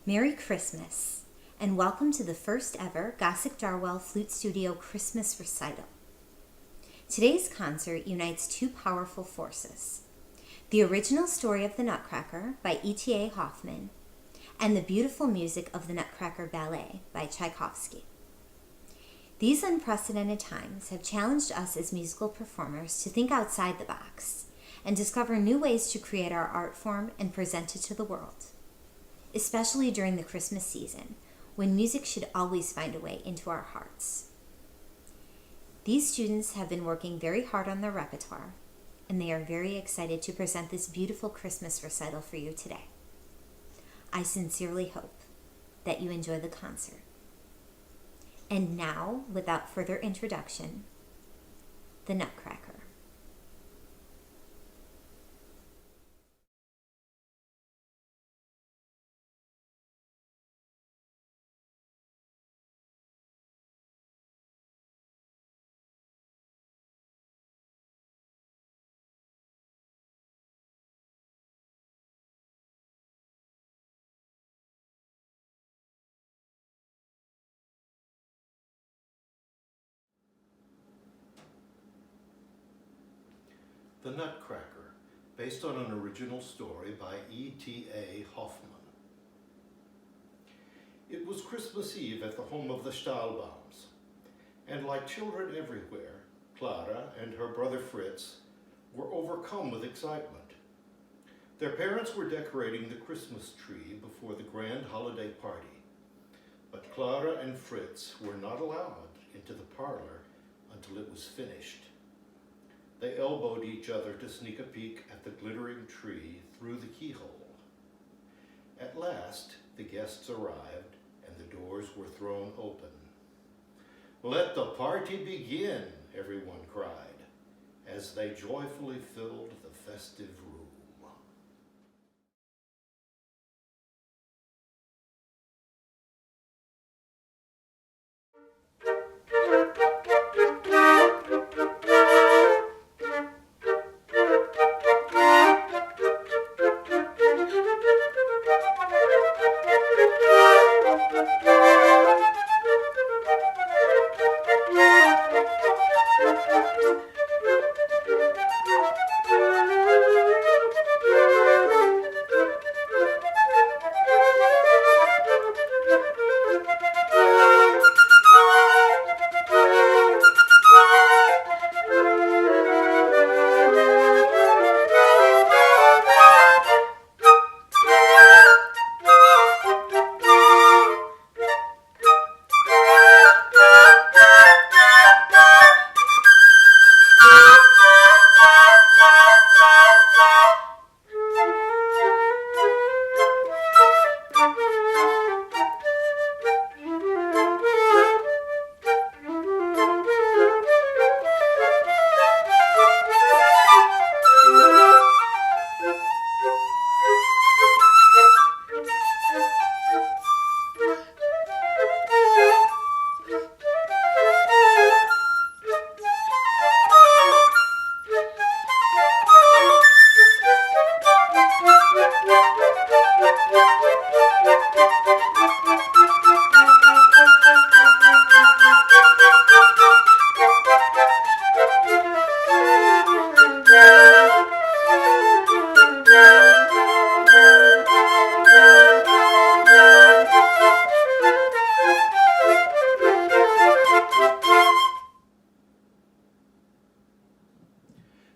Merry Christmas, and welcome to the first ever Gosack Darwell Flute Studio Christmas Recital. Today's concert unites two powerful forces: the original story of the Nutcracker by E.T.A. Hoffmann and the beautiful music of the Nutcracker Ballet by Tchaikovsky. These unprecedented times have challenged us as musical performers to think outside the box and discover new ways to create our art form and present it to the world, especially during the Christmas season, when music should always find a way into our hearts. These students have been working very hard on their repertoire, and they are very excited to present this beautiful Christmas recital for you today. I sincerely hope that you enjoy the concert. And now, without further introduction, the Nutcracker. The Nutcracker, based on an original story by E.T.A. Hoffmann. It was Christmas Eve at the home of the Stahlbaums, and like children everywhere, Clara and her brother Fritz were overcome with excitement. Their parents were decorating the Christmas tree before the grand holiday party, but Clara and Fritz were not allowed into the parlor until it was finished. They elbowed each other to sneak a peek at the glittering tree through the keyhole. At last, the guests arrived and the doors were thrown open. "Let the party begin," everyone cried, as they joyfully filled the festive room.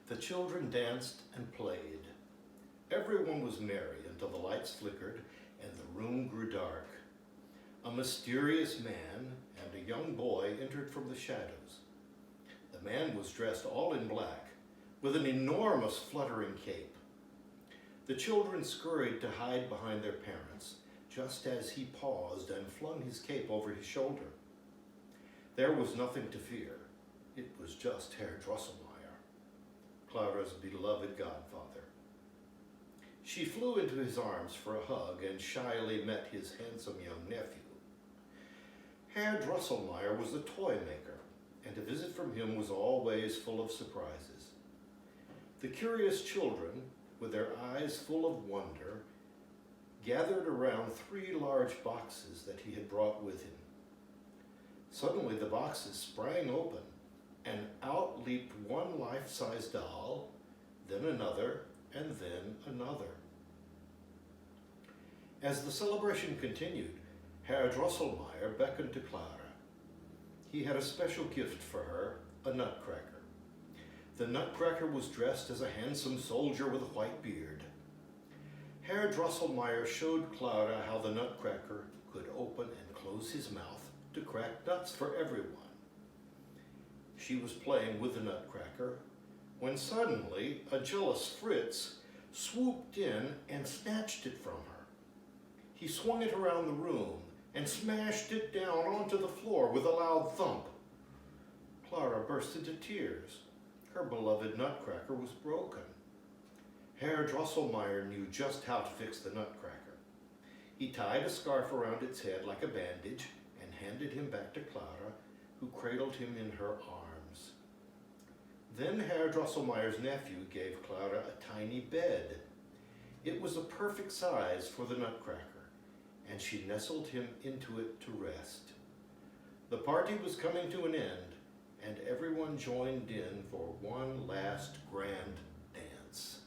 The children danced and played. Everyone was merry until the lights flickered and the room grew dark. A mysterious man and a young boy entered from the shadows. The man was dressed all in black, with an enormous fluttering cape. The children scurried to hide behind their parents, just as he paused and flung his cape over his shoulder. There was nothing to fear. It was just Herr Drosselmeyer, Clara's beloved godfather. She flew into his arms for a hug and shyly met his handsome young nephew. Herr Drosselmeyer was a toy maker, and a visit from him was always full of surprises. The curious children, with their eyes full of wonder, gathered around 3 large boxes that he had brought with him. Suddenly the boxes sprang open, and out leaped one life-size doll, then another, and then another. As the celebration continued, Herr Drosselmeyer beckoned to Clara. He had a special gift for her, a nutcracker. The nutcracker was dressed as a handsome soldier with a white beard. Herr Drosselmeyer showed Clara how the nutcracker could open and close his mouth to crack nuts for everyone. She was playing with the nutcracker when suddenly a jealous Fritz swooped in and snatched it from her. He swung it around the room and smashed it down onto the floor with a loud thump. Clara burst into tears. Her beloved nutcracker was broken. Herr Drosselmeyer knew just how to fix the nutcracker. He tied a scarf around its head like a bandage and handed him back to Clara, who cradled him in her arms. Then Herr Drosselmeyer's nephew gave Clara a tiny bed. It was a perfect size for the nutcracker, and she nestled him into it to rest. The party was coming to an end, and everyone joined in for one last grand dance.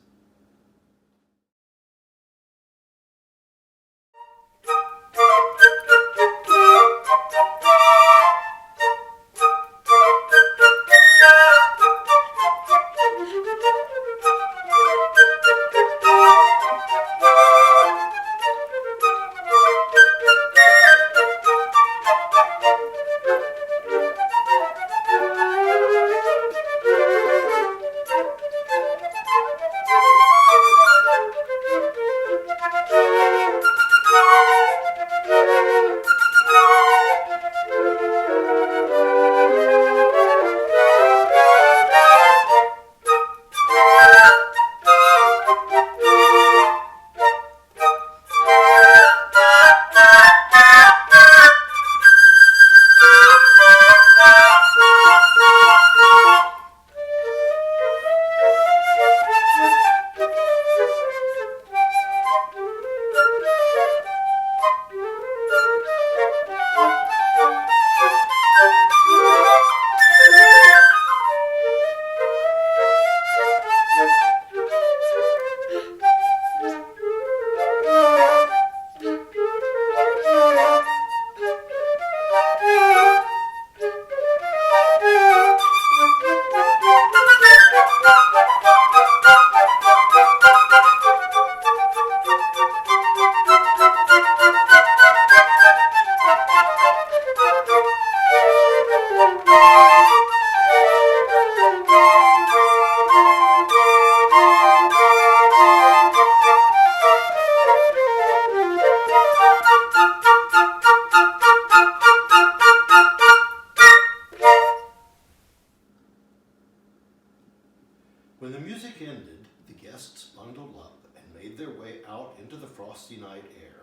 When the music ended, the guests bundled up and made their way out into the frosty night air.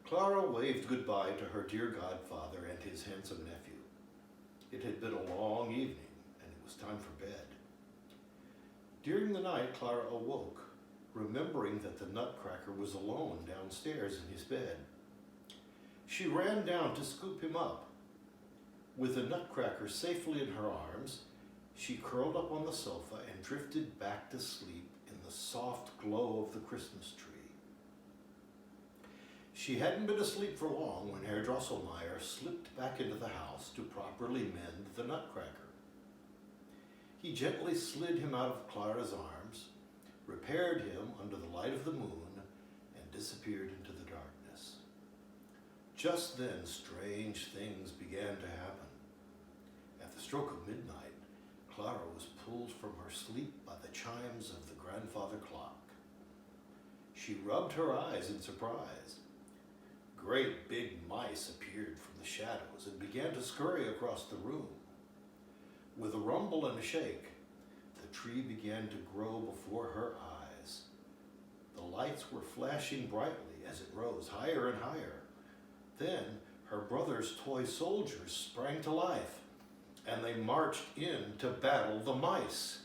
Clara waved goodbye to her dear godfather and his handsome nephew. It had been a long evening, and it was time for bed. During the night, Clara awoke, remembering that the nutcracker was alone downstairs in his bed. She ran down to scoop him up. With the nutcracker safely in her arms, she curled up on the sofa and drifted back to sleep in the soft glow of the Christmas tree. She hadn't been asleep for long when Herr Drosselmeyer slipped back into the house to properly mend the nutcracker. He gently slid him out of Clara's arms, repaired him under the light of the moon, and disappeared into the darkness. Just then, strange things began to happen. At the stroke of midnight, Clara was pulled from her sleep by the chimes of the grandfather clock. She rubbed her eyes in surprise. Great big mice appeared from the shadows and began to scurry across the room. With a rumble and a shake, the tree began to grow before her eyes. The lights were flashing brightly as it rose higher and higher. Then her brother's toy soldiers sprang to life, and they marched in to battle the mice.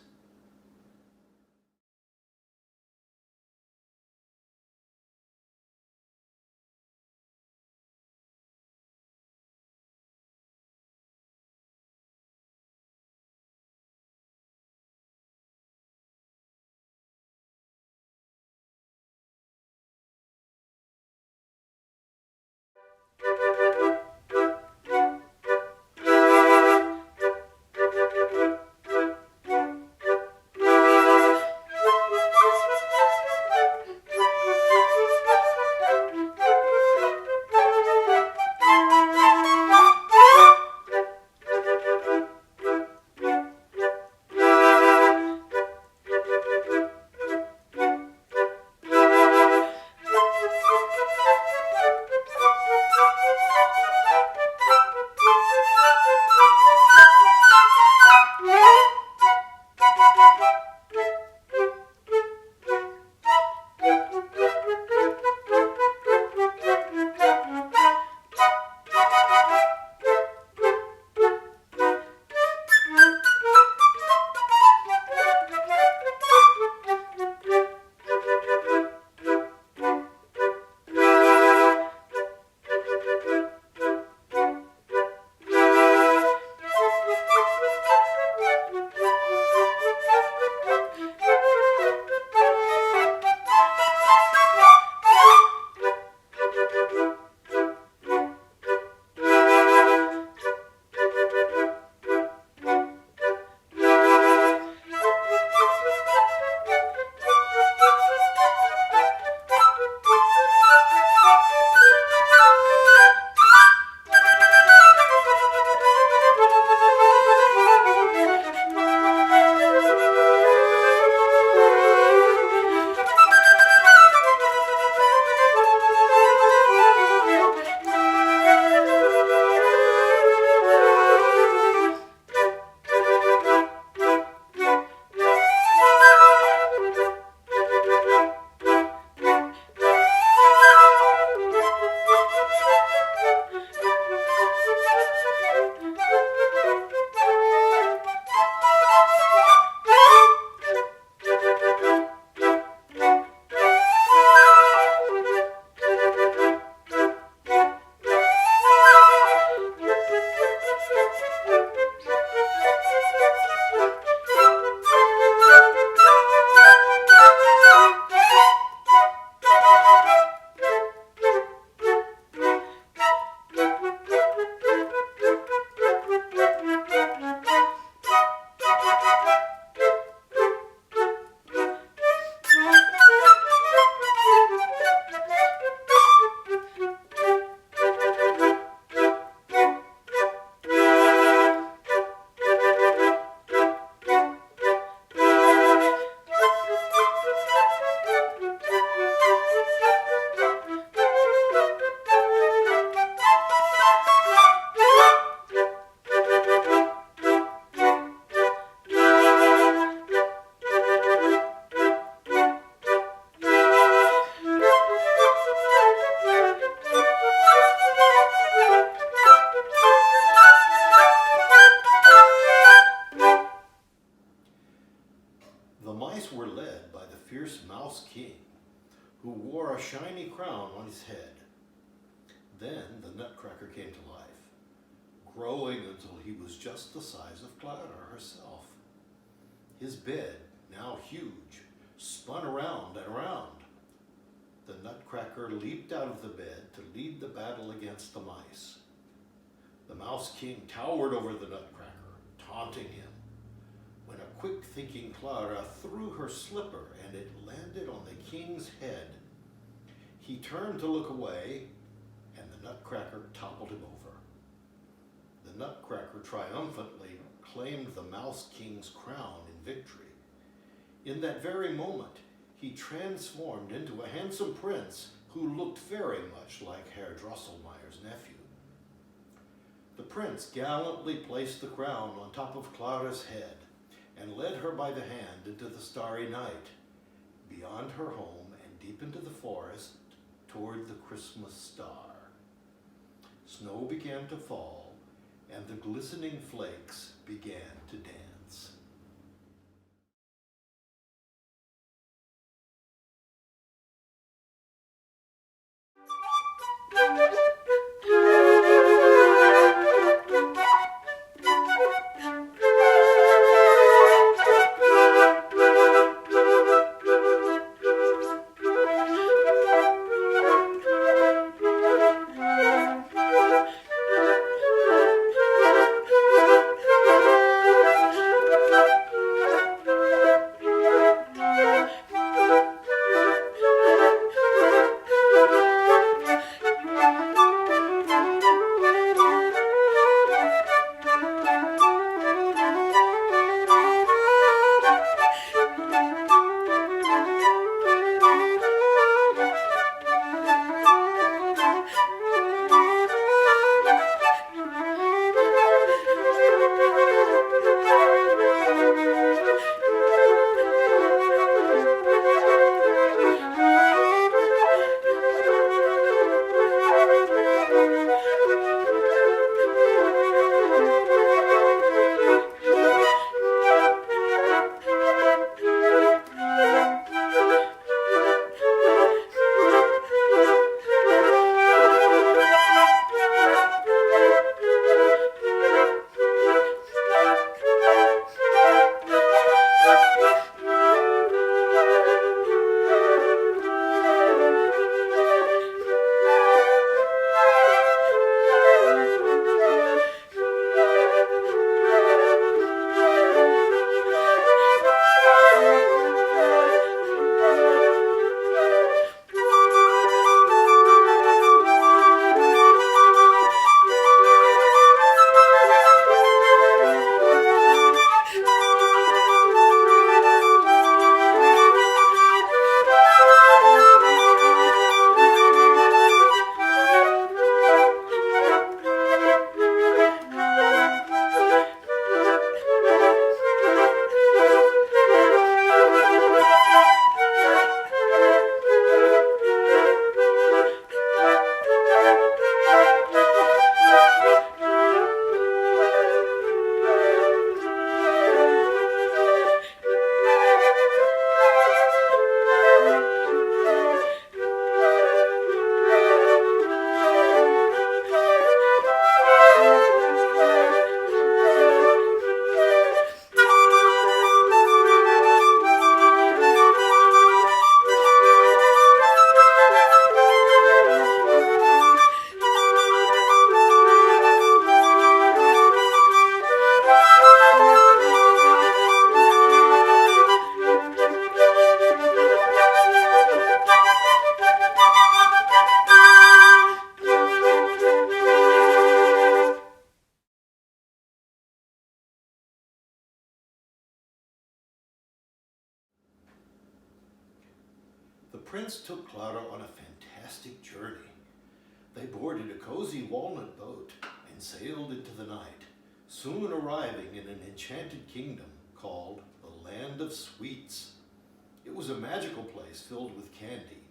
wore a shiny crown on his head. Then the Nutcracker came to life, growing until he was just the size of Clara herself. His bed, now huge, spun around and around. The Nutcracker leaped out of the bed to lead the battle against the mice. The Mouse King towered over the Nutcracker, taunting him, when a quick-thinking Clara threw her slipper and it landed on the king's head. He turned to look away, and the Nutcracker toppled him over. The Nutcracker triumphantly claimed the Mouse King's crown in victory. In that very moment, he transformed into a handsome prince who looked very much like Herr Drosselmeyer's nephew. The prince gallantly placed the crown on top of Clara's head and led her by the hand into the starry night, beyond her home and deep into the forest toward the Christmas star. Snow began to fall, and the glistening flakes began to dance. The prince took Clara on a fantastic journey. They boarded a cozy walnut boat and sailed into the night, soon arriving in an enchanted kingdom called the Land of Sweets. It was a magical place filled with candy,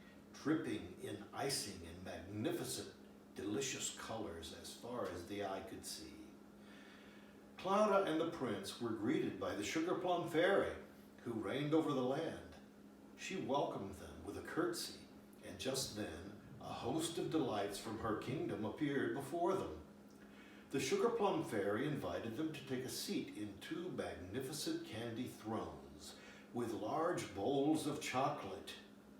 dripping in icing and magnificent, delicious colors as far as the eye could see. Clara and the prince were greeted by the Sugar Plum Fairy, who reigned over the land. She welcomed them with a curtsy and just then, a host of delights from her kingdom appeared before them. The Sugar Plum Fairy invited them to take a seat in two magnificent candy thrones with large bowls of chocolate,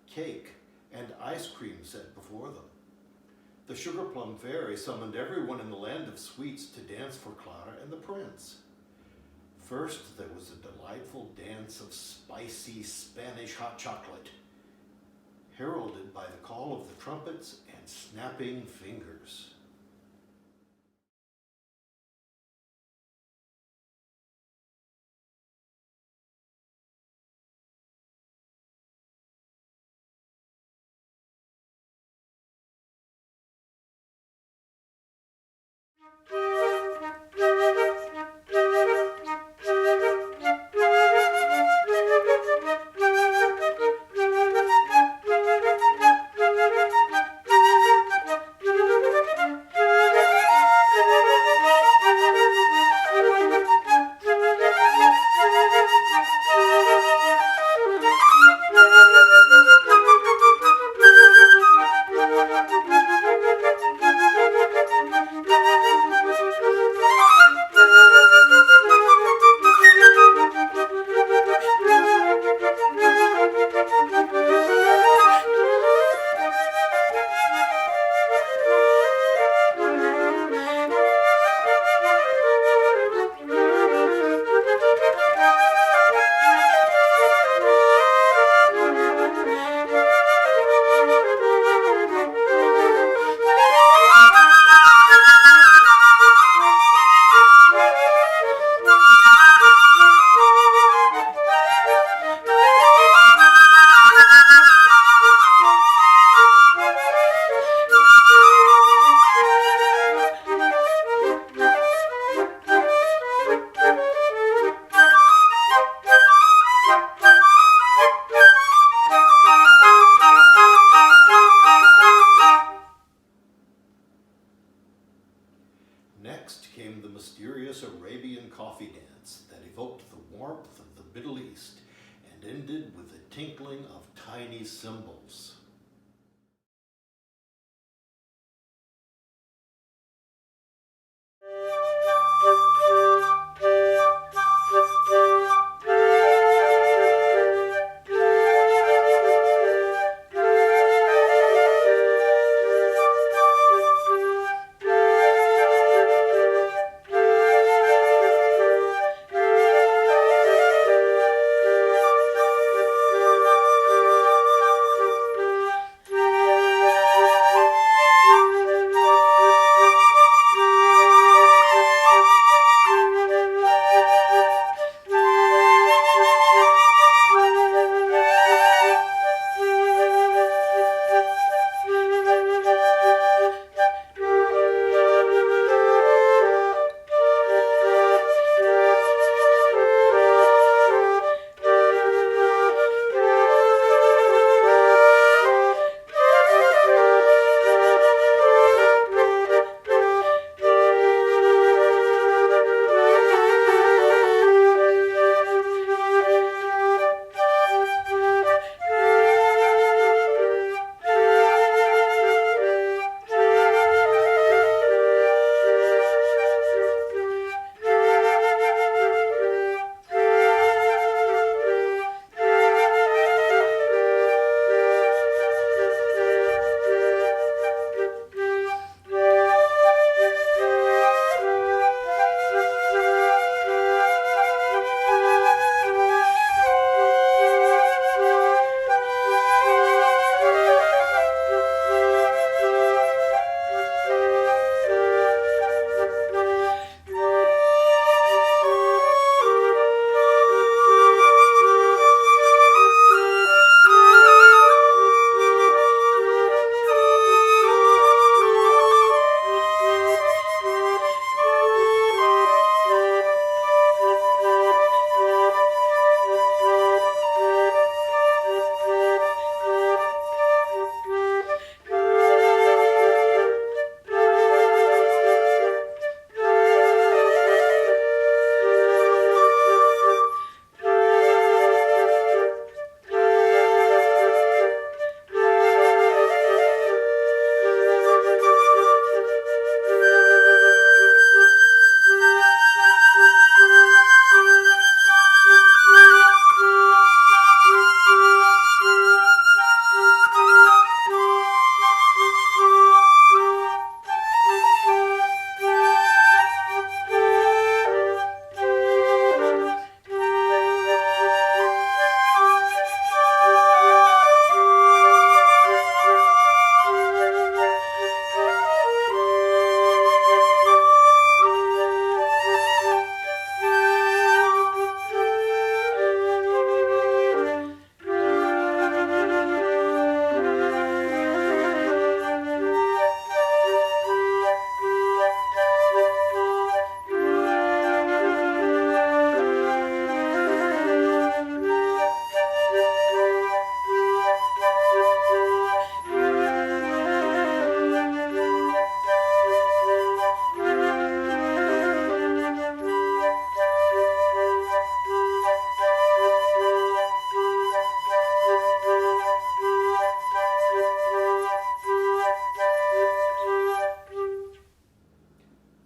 cake, and ice cream set before them. The Sugar Plum Fairy summoned everyone in the land of sweets to dance for Clara and the prince. First, there was a delightful dance of spicy Spanish hot chocolate, heralded by the call of the trumpets and snapping fingers. Next came the mysterious Arabian coffee dance that evoked the warmth of the Middle East and ended with the tinkling of tiny cymbals.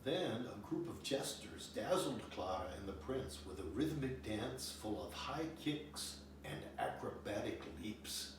Then a group of jesters dazzled Clara and the prince with a rhythmic dance full of high kicks and acrobatic leaps.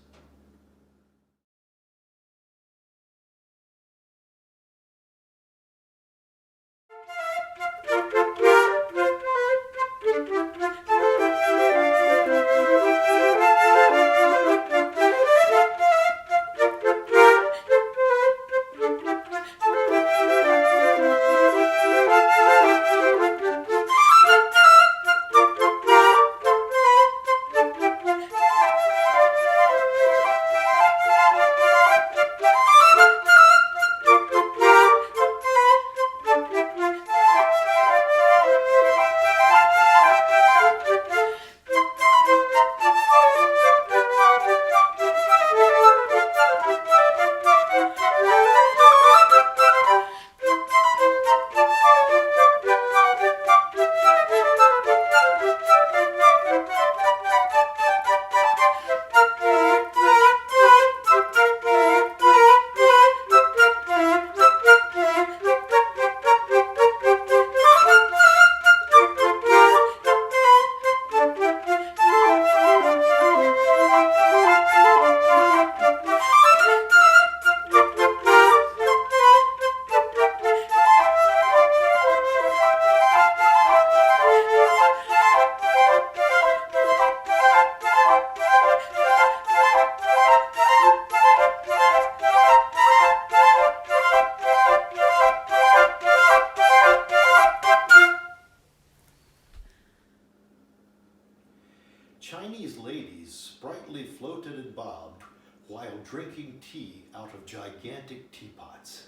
Chinese ladies sprightly floated and bobbed while drinking tea out of gigantic teapots.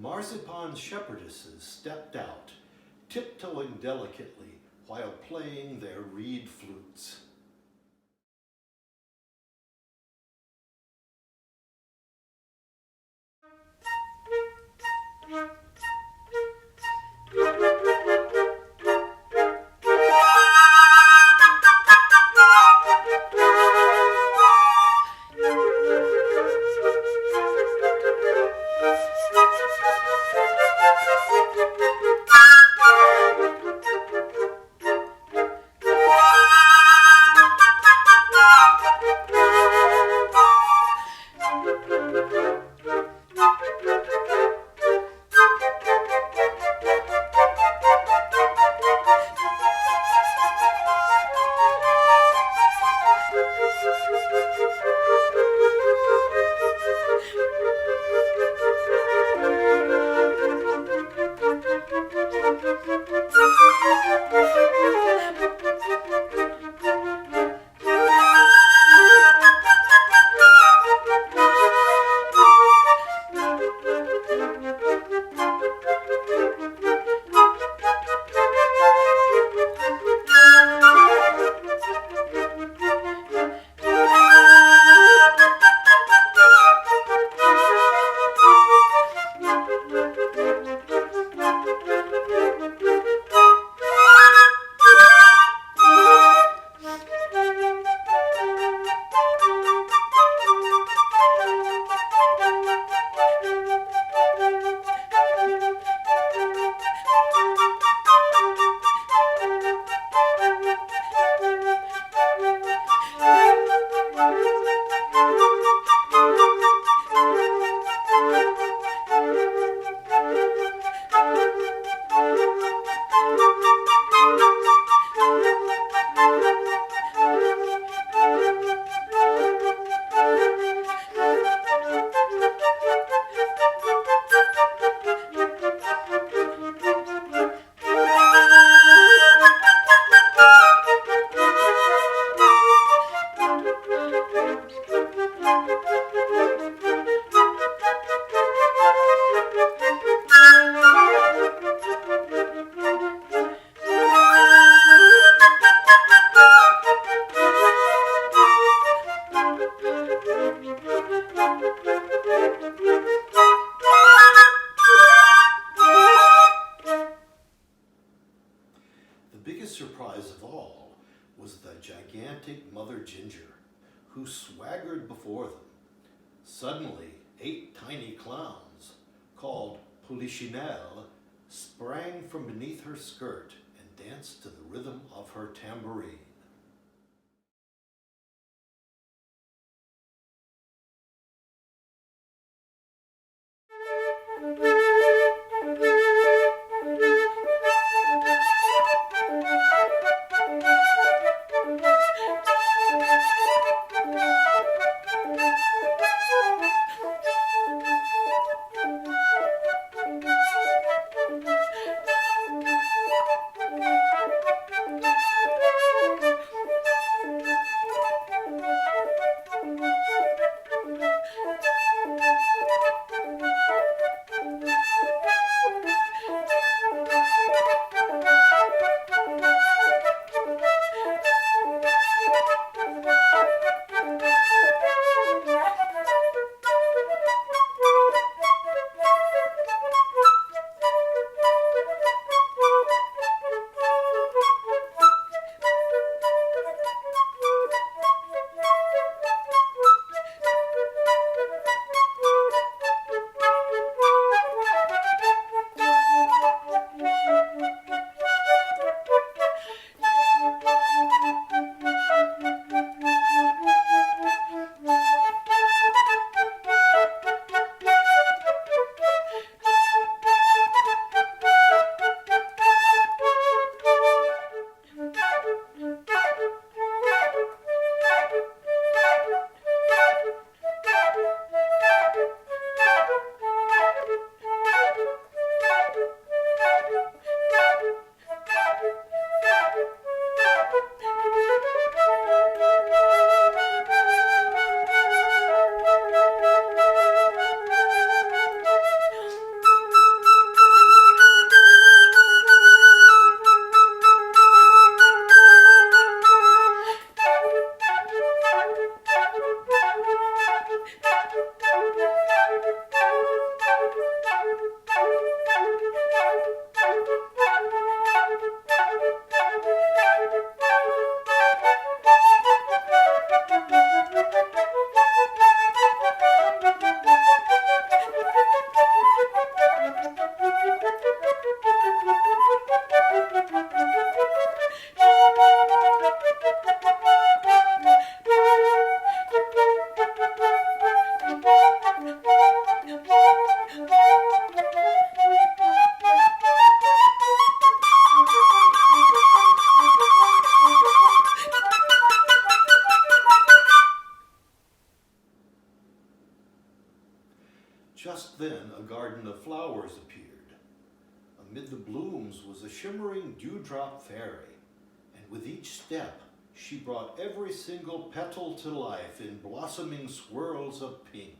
Marzipan shepherdesses stepped out, tiptoeing delicately while playing their reed flutes. gigantic Mother Ginger, who swaggered before them. Suddenly, 8 tiny clowns, called Polichinelles, sprang from beneath her skirt and danced to the rhythm of her tambourine. Just then a garden of flowers appeared. Amid the blooms was a shimmering dewdrop fairy, and with each step she brought every single petal to life in blossoming swirls of pink.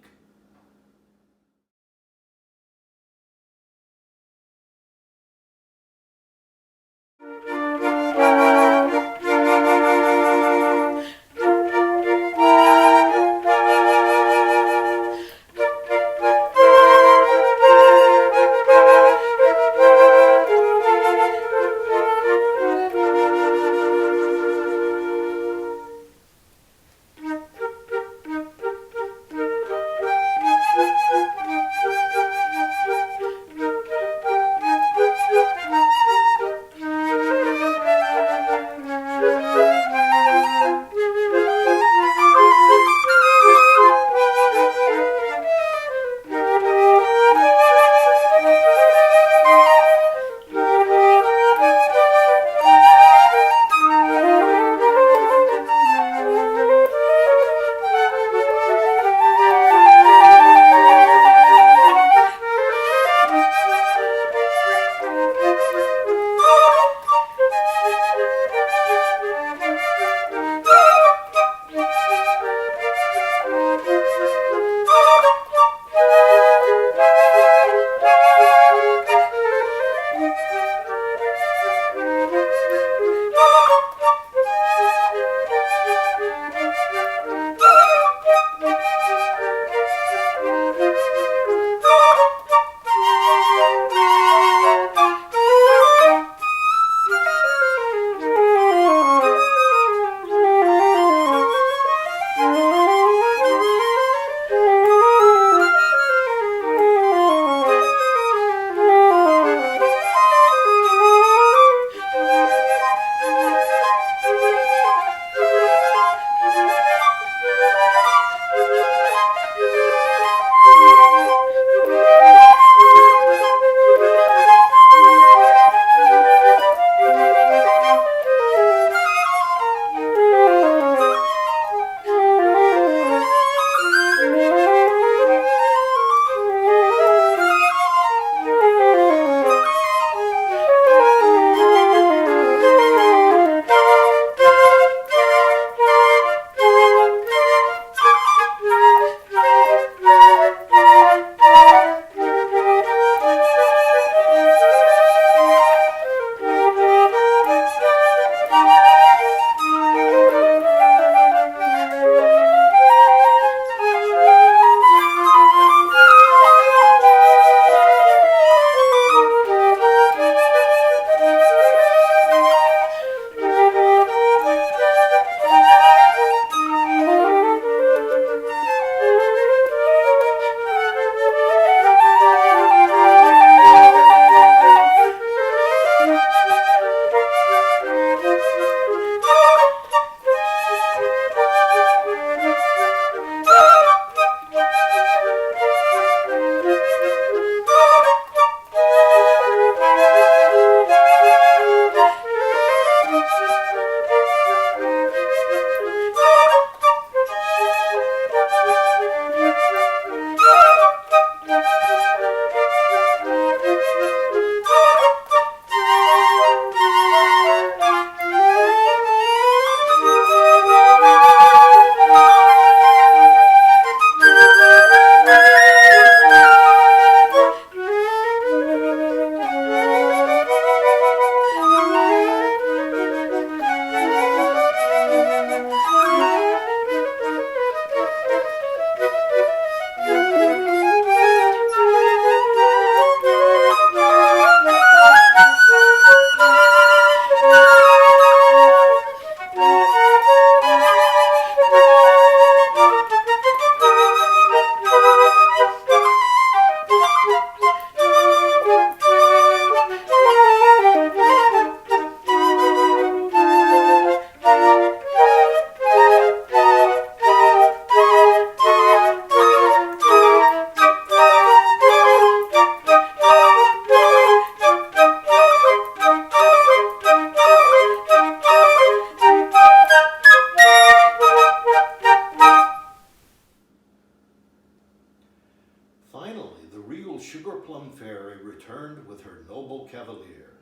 Plum Fairy returned with her noble cavalier.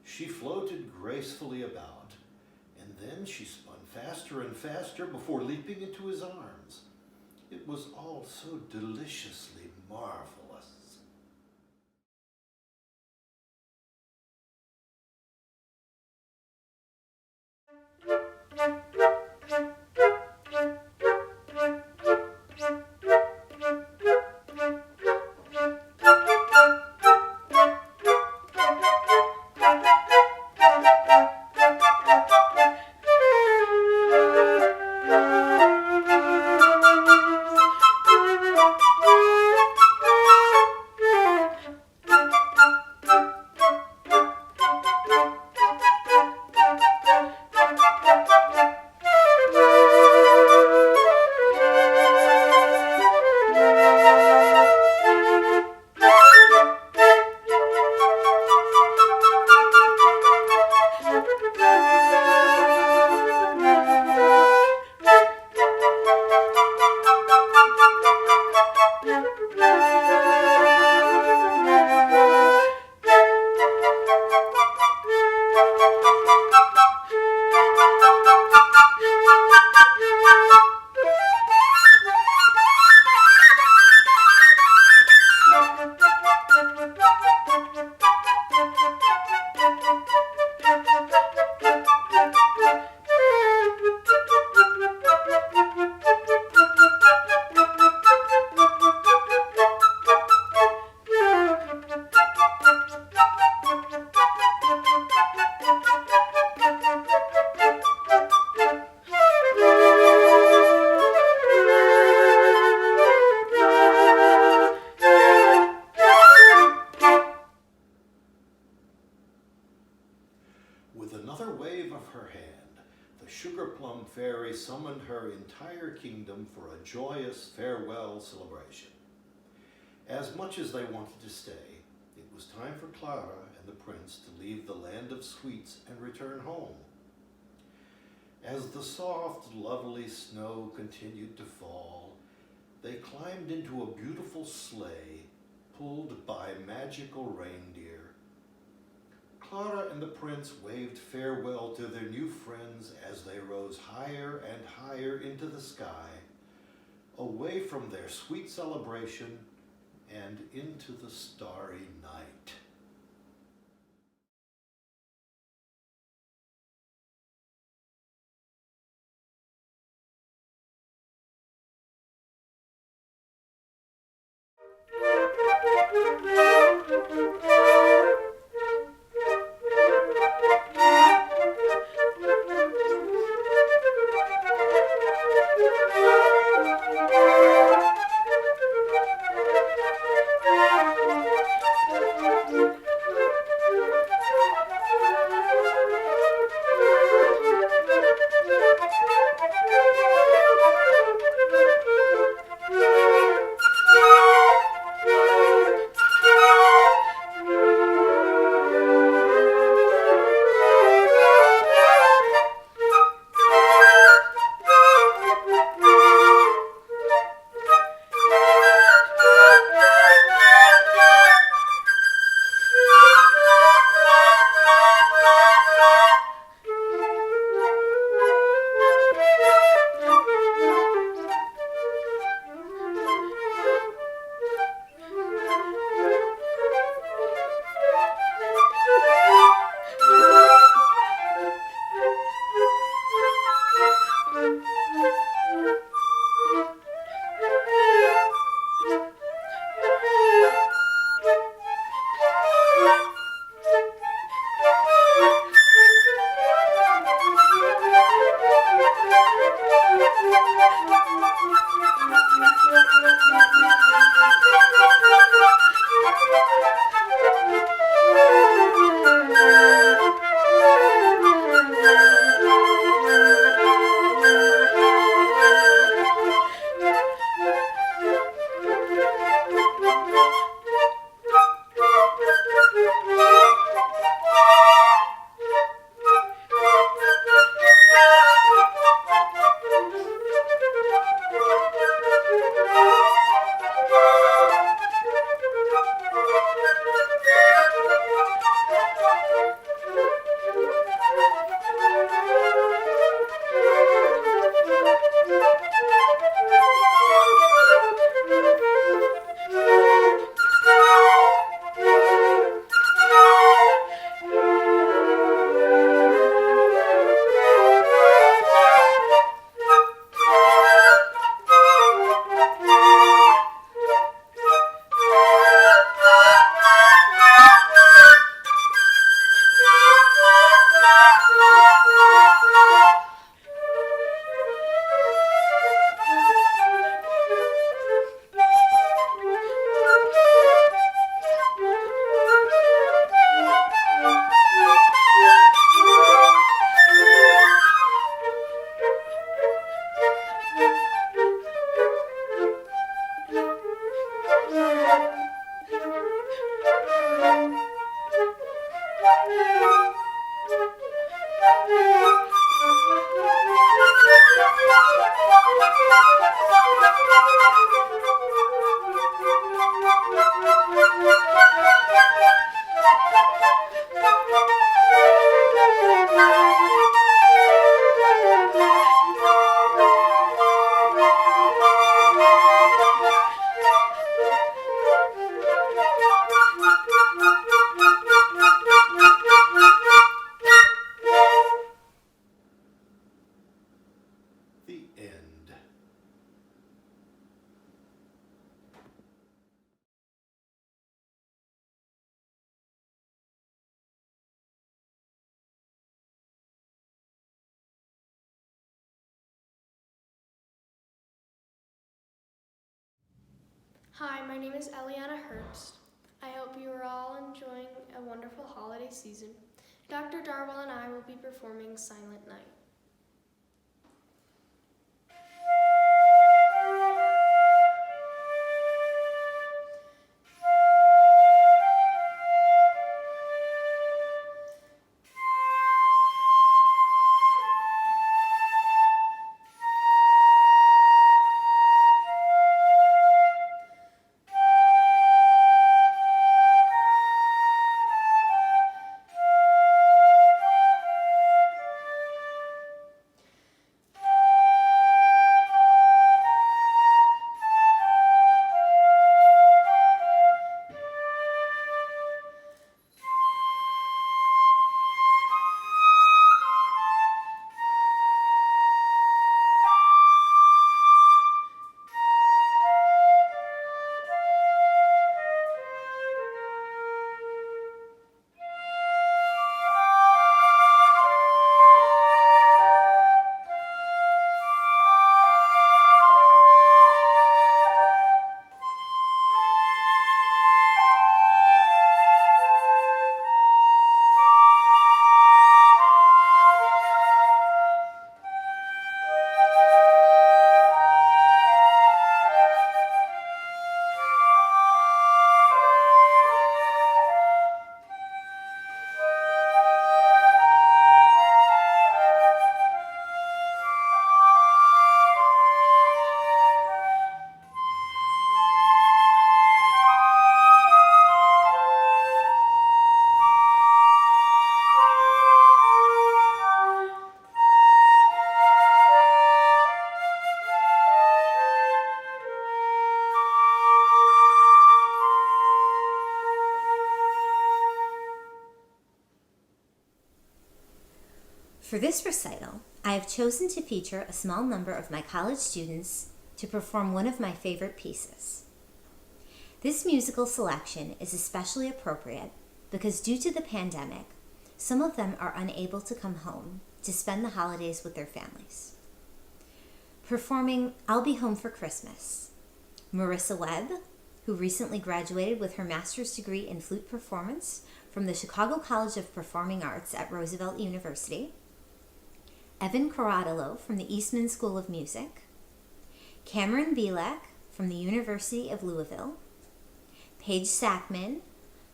She floated gracefully about, and then she spun faster and faster before leaping into his arms. It was all so deliciously marvelous. With another wave of her hand, the Sugar Plum Fairy summoned her entire kingdom for a joyous farewell celebration. As much as they wanted to stay, it was time for Clara and the prince to leave the land of sweets and return home. As the soft, lovely snow continued to fall, they climbed into a beautiful sleigh pulled by magical reindeer. Clara and the prince waved farewell to their new friends as they rose higher and higher into the sky, away from their sweet celebration and into the starry night. Hi, my name is Eliana Herbst. I hope you are all enjoying a wonderful holiday season. Dr. Darwell and I will be performing Silent Night. For this recital, I have chosen to feature a small number of my college students to perform one of my favorite pieces. This musical selection is especially appropriate because due to the pandemic, some of them are unable to come home to spend the holidays with their families. Performing I'll Be Home for Christmas, Marissa Webb, who recently graduated with her master's degree in flute performance from the Chicago College of Performing Arts at Roosevelt University, Evan Corradolo from the Eastman School of Music, Cameron Bielak from the University of Louisville, Paige Sackman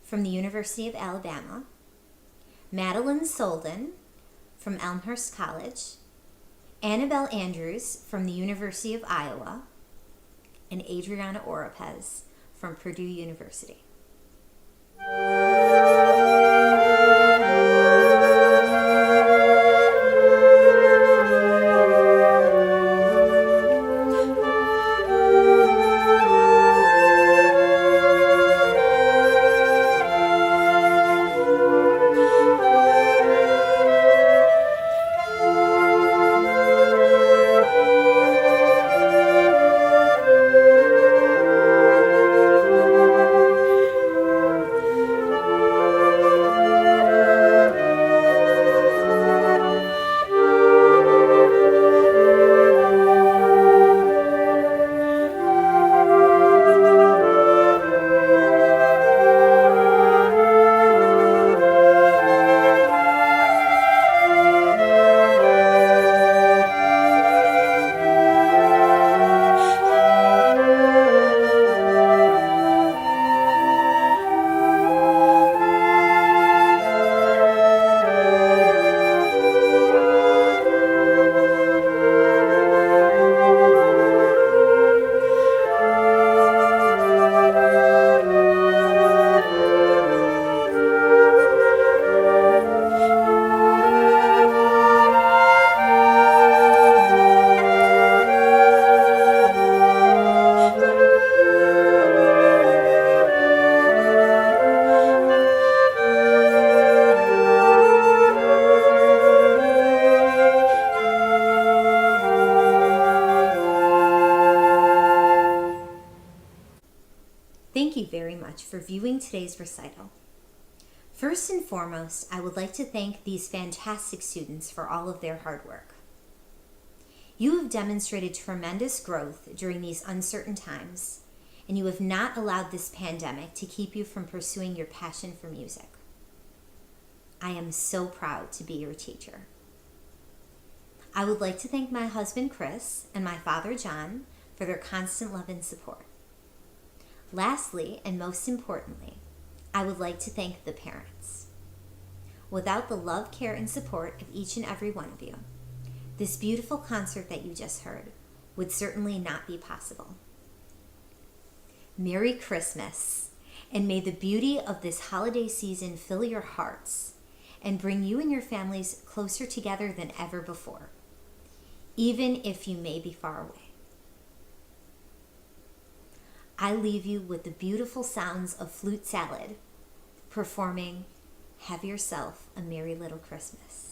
from the University of Alabama, Madeline Solden from Elmhurst College, Annabelle Andrews from the University of Iowa, and Adriana Oropez from Purdue University. Thank you very much for viewing today's recital. First and foremost, I would like to thank these fantastic students for all of their hard work. You have demonstrated tremendous growth during these uncertain times, and you have not allowed this pandemic to keep you from pursuing your passion for music. I am so proud to be your teacher. I would like to thank my husband Chris and my father John for their constant love and support. Lastly, and most importantly, I would like to thank the parents. Without the love, care, and support of each and every one of you, this beautiful concert that you just heard would certainly not be possible. Merry Christmas, and may the beauty of this holiday season fill your hearts and bring you and your families closer together than ever before, even if you may be far away. I leave you with the beautiful sounds of Flute Salad performing Have Yourself a Merry Little Christmas.